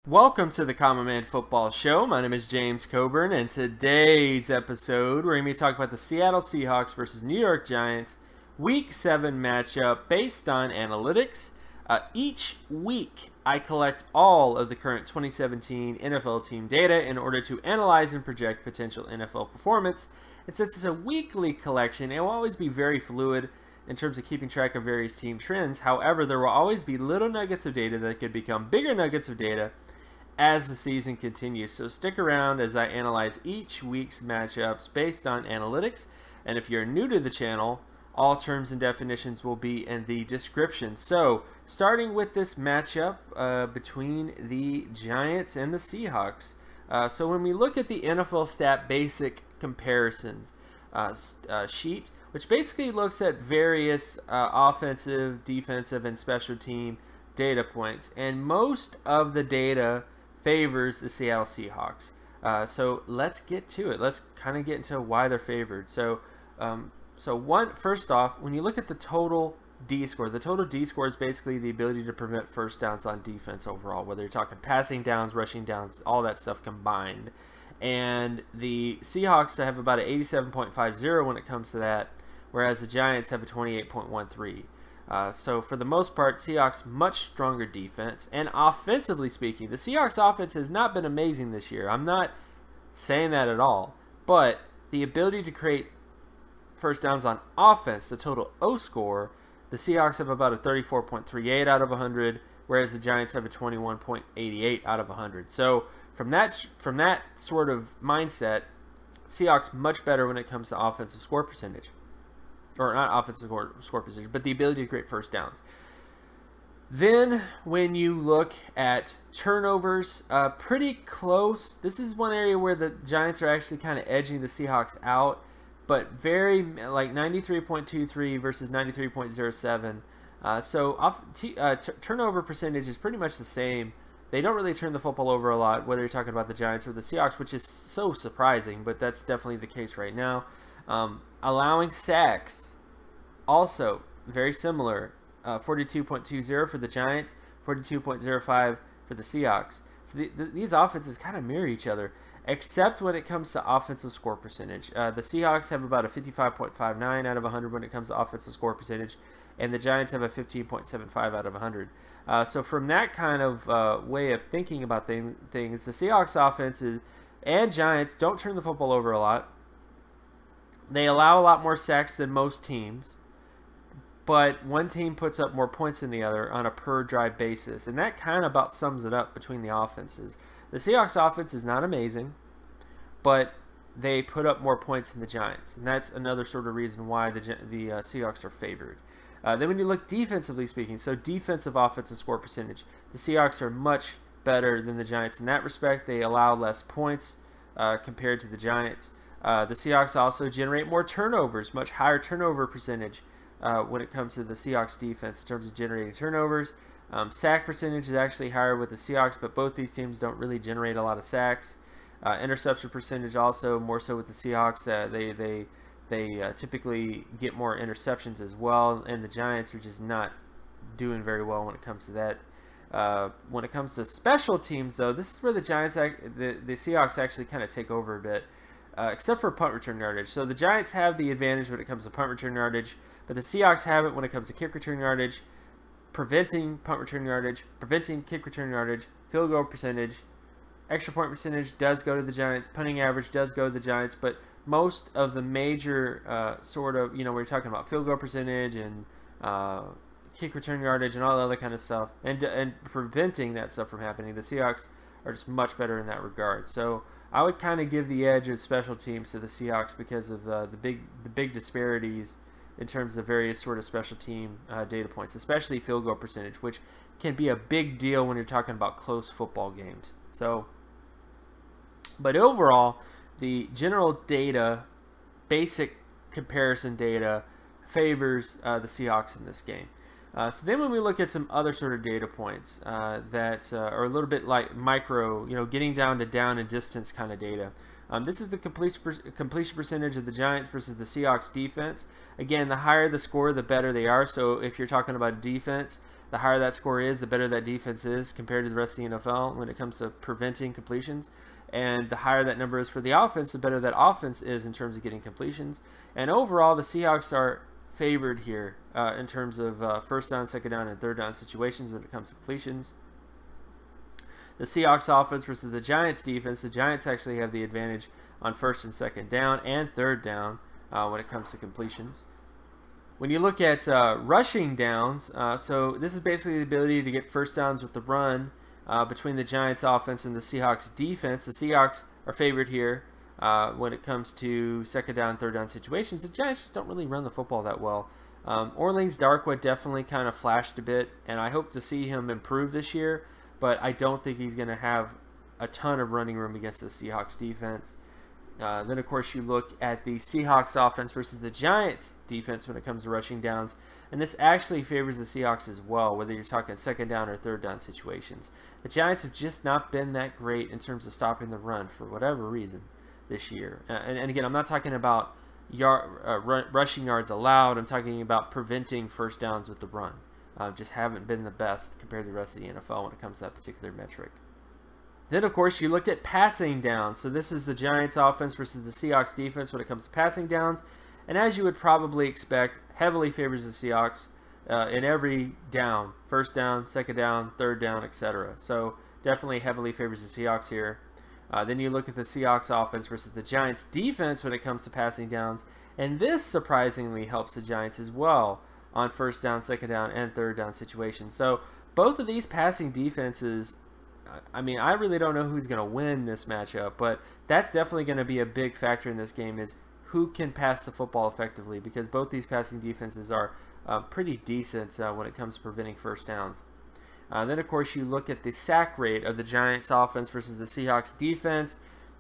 Welcome to the Common Man Football Show. My name is James Coburn, and today's episode we're going to be talking about the Seattle Seahawks versus New York Giants Week 7 matchup based on analytics. Each week I collect all of the current 2017 NFL team data in order to analyze and project potential NFL performance. And since it's a weekly collection, it will always be very fluid in terms of keeping track of various team trends. However, there will always be little nuggets of data that could become bigger nuggets of data as the season continues. So stick around as I analyze each week's matchups based on analytics. And if you're new to the channel, all terms and definitions will be in the description. So starting with this matchup between the Giants and the Seahawks. So when we look at the NFL Stat Basic comparisons sheet, which basically looks at various offensive, defensive, and special team data points, and most of the data favors the Seattle Seahawks. So let's get to it. Let's kind of get into why they're favored. So, first off, when you look at the total D score, the total D score is basically the ability to prevent first downs on defense overall, whether you're talking passing downs, rushing downs, all that stuff combined. And the Seahawks have about an 87.50 when it comes to that, whereas the Giants have a 28.13. So for the most part, Seahawks much stronger defense. And offensively speaking, the Seahawks offense has not been amazing this year. I'm not saying that at all. But the ability to create first downs on offense, the total O score, the Seahawks have about a 34.38 out of 100, whereas the Giants have a 21.88 out of 100. So from that sort of mindset, Seahawks much better when it comes to offensive score percentage. Or not offensive score percentage, but the ability to create first downs. Then when you look at turnovers, pretty close. This is one area where the Giants are actually kind of edging the Seahawks out, but very like 93.23 versus 93.07. So turnover percentage is pretty much the same. They don't really turn the football over a lot, whether you're talking about the Giants or the Seahawks, which is so surprising, but that's definitely the case right now. Allowing sacks, also very similar, 42.20 for the Giants, 42.05 for the Seahawks. So these offenses kind of mirror each other, except when it comes to offensive score percentage. The Seahawks have about a 55.59 out of 100 when it comes to offensive score percentage, and the Giants have a 15.75 out of 100. So from that kind of way of thinking about things, the Seahawks offenses and Giants don't turn the football over a lot. They allow a lot more sacks than most teams, but one team puts up more points than the other on a per drive basis, and that kind of about sums it up between the offenses. The Seahawks offense is not amazing, but they put up more points than the Giants, and that's another sort of reason why the Seahawks are favored. Then when you look defensively speaking, so defensive offensive score percentage, the Seahawks are much better than the Giants in that respect. They allow less points compared to the Giants. The Seahawks also generate more turnovers, much higher turnover percentage when it comes to the Seahawks defense in terms of generating turnovers. Sack percentage is actually higher with the Seahawks, but both these teams don't really generate a lot of sacks. Interception percentage also more so with the Seahawks. They typically get more interceptions as well, and the Giants are just not doing very well when it comes to that. When it comes to special teams, though, this is where the Seahawks actually kind of take over a bit. Except for punt return yardage. So the Giants have the advantage when it comes to punt return yardage, but the Seahawks have it when it comes to kick return yardage, preventing punt return yardage, preventing kick return yardage, field goal percentage. Extra point percentage does go to the Giants. Punting average does go to the Giants, but most of the major sort of, where you're talking about field goal percentage and kick return yardage and all the other kind of stuff, and preventing that stuff from happening, the Seahawks are just much better in that regard. So I would kind of give the edge of special teams to the Seahawks because of the big disparities in terms of various sort of special team data points, especially field goal percentage, which can be a big deal when you're talking about close football games. So, but overall, the general data, basic comparison data, favors the Seahawks in this game. So then when we look at some other sort of data points that are a little bit like micro, getting down to down and distance kind of data. This is the completion percentage of the Giants versus the Seahawks defense. Again, the higher the score, the better they are. So if you're talking about defense, The higher that score is, the better that defense is compared to the rest of the NFL when it comes to preventing completions. And the higher that number is for the offense, the better that offense is in terms of getting completions. And overall, the Seahawks are favored here in terms of first down, second down, and third down situations when it comes to completions. The Seahawks offense versus the Giants defense, the Giants actually have the advantage on first and second down and third down when it comes to completions. When you look at rushing downs, so this is basically the ability to get first downs with the run between the Giants offense and the Seahawks defense. The Seahawks are favored here when it comes to second down, third down situations. The Giants just don't really run the football that well. Orleans Darkwa definitely kind of flashed a bit, and I hope to see him improve this year, but I don't think he's going to have a ton of running room against the Seahawks defense. Then, of course, you look at the Seahawks offense versus the Giants defense when it comes to rushing downs. And this actually favors the Seahawks as well, whether you're talking second down or third down situations. The Giants have just not been that great in terms of stopping the run for whatever reason this year. And again, I'm not talking about rushing yards allowed. I'm talking about preventing first downs with the run. Just haven't been the best compared to the rest of the NFL when it comes to that particular metric. Then, of course, you looked at passing downs. So this is the Giants offense versus the Seahawks defense when it comes to passing downs. And as you would probably expect, heavily favors the Seahawks in every down. First down, second down, third down, etc. So definitely heavily favors the Seahawks here. Then you look at the Seahawks offense versus the Giants defense when it comes to passing downs. And this surprisingly helps the Giants as well on first down, second down, and third down situations. So both of these passing defenses, I mean, I really don't know who's going to win this matchup, but that's definitely going to be a big factor in this game, is who can pass the football effectively, because both these passing defenses are pretty decent when it comes to preventing first downs. Then, of course, you look at the sack rate of the Giants offense versus the Seahawks defense.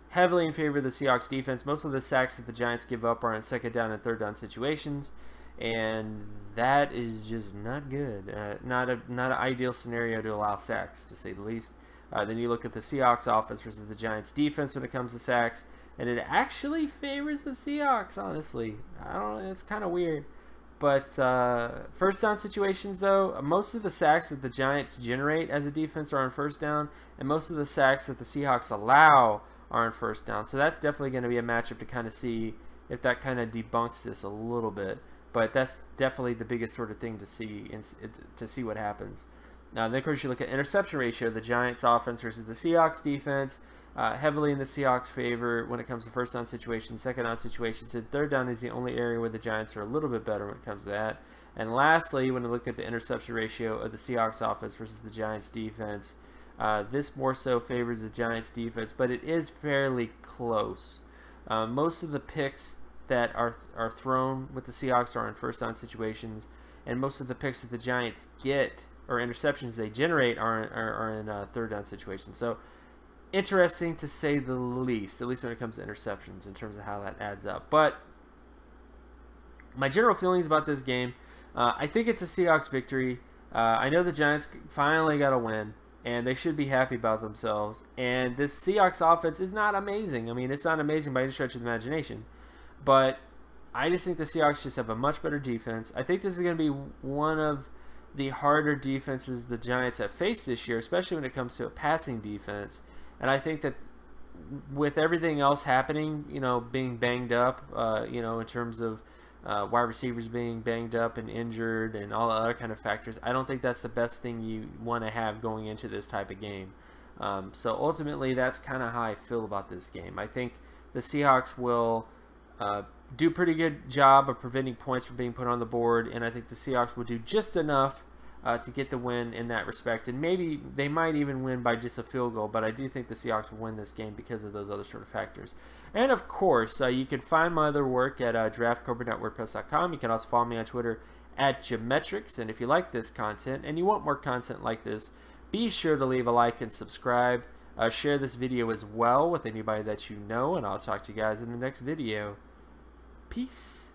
Heavily in favor of the Seahawks defense. Most of the sacks that the Giants give up are in second down and third down situations, and that is just not good. Not an ideal scenario to allow sacks, to say the least. Then you look at the Seahawks offense versus the Giants defense when it comes to sacks, and it actually favors the Seahawks, honestly. I don't know, it's kind of weird. But first down situations, though, most of the sacks that the Giants generate as a defense are on first down, and most of the sacks that the Seahawks allow are on first down. So that's definitely going to be a matchup to kind of see if that kind of debunks this a little bit. But that's definitely the biggest sort of thing to see what happens. Now, then, of course, you look at interception ratio, the Giants offense versus the Seahawks defense, heavily in the Seahawks' favor when it comes to first down situations, second down situations, and third down is the only area where the Giants are a little bit better when it comes to that. And lastly, when you look at the interception ratio of the Seahawks offense versus the Giants defense, this more so favors the Giants defense, but it is fairly close. Most of the picks that are thrown with the Seahawks are in first down situations, and most of the picks that the Giants get, or interceptions they generate, are in third down situations. So interesting to say the least, at least when it comes to interceptions, in terms of how that adds up. But my general feelings about this game, I think it's a Seahawks victory. I know the Giants finally got a win, and they should be happy about themselves. And this Seahawks offense is not amazing. I mean, it's not amazing by any stretch of the imagination. But I just think the Seahawks just have a much better defense. I think this is going to be one of the harder defenses the Giants have faced this year, especially when it comes to a passing defense. And I think that with everything else happening, you know, being banged up, you know, in terms of wide receivers being banged up and injured and all the other kind of factors, I don't think that's the best thing you want to have going into this type of game. So ultimately, that's kind of how I feel about this game. I think the Seahawks will do a pretty good job of preventing points from being put on the board, and I think the Seahawks will do just enough to get the win in that respect. And maybe they might even win by just a field goal, but I do think the Seahawks will win this game because of those other sort of factors. And of course, you can find my other work at draftcobra.wordpress.com. You can also follow me on Twitter at Geometrics. And if you like this content and you want more content like this, be sure to leave a like and subscribe. Share this video as well with anybody that you know, and I'll talk to you guys in the next video. Peace.